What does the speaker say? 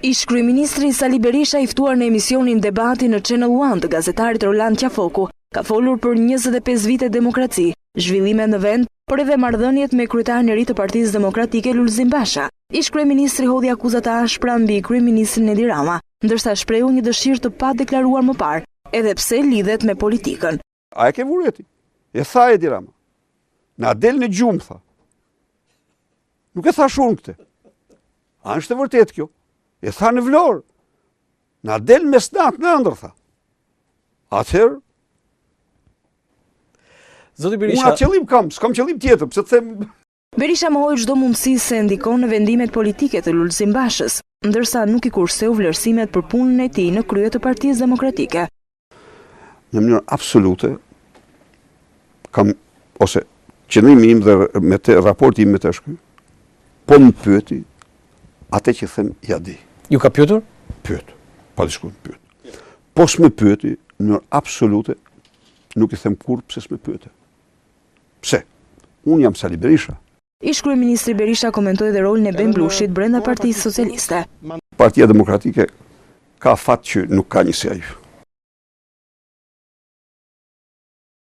Ish kryeministri Sali Berisha i ftuar në emisionin Debati në Channel One të gazetarit Roland Qafoku ka folur për 25 vite demokraci, zhvillimet në vend, por edhe marrëdhëniet me kryetarin e ri të Partisë Demokratike Lulzim Basha. Ish kryeministri hodhi akuzat të ashpra mbi kryeministrin Edi Rama, ndërsa shprehu një dëshirë të padeklaruar më parë, edhe pse lidhet me politikën. A e ke vureti? E tha Edi Rama. Na del në gjumë, tha. Nuk e tha shumë këte. A është e vërtet kjo? E tha në Vlorë. Na del me snat në ndër, tha. Atëherë, unë atë qëllim kam, s'kam qëllim tjetër, pëse të them... Berisha mohoi çdo mundësi se ndikon në vendimet politike të Lulzim Bashës, ndërsa nuk i kurseu vlerësimet për punën e tij në krye të Partisë Demokratike. Në mënyrë absolute, kam, ose qëndrimi im dhe me të raporti im me të shkuj, po më pyeti, atë që them ja di. Ju ka pyetur? Pyet, pa diskutim pyet. Po s'më pyeti, në mënyrë absolute, nuk i them kur pse s'më pyete. Pse? Unë jam Sali Berisha. Ish kryeministri Berisha komentoi edhe rolin e Ben Blushit brenda Partisë Socialiste. Partia Demokratike ka fat që nuk ka një si aju.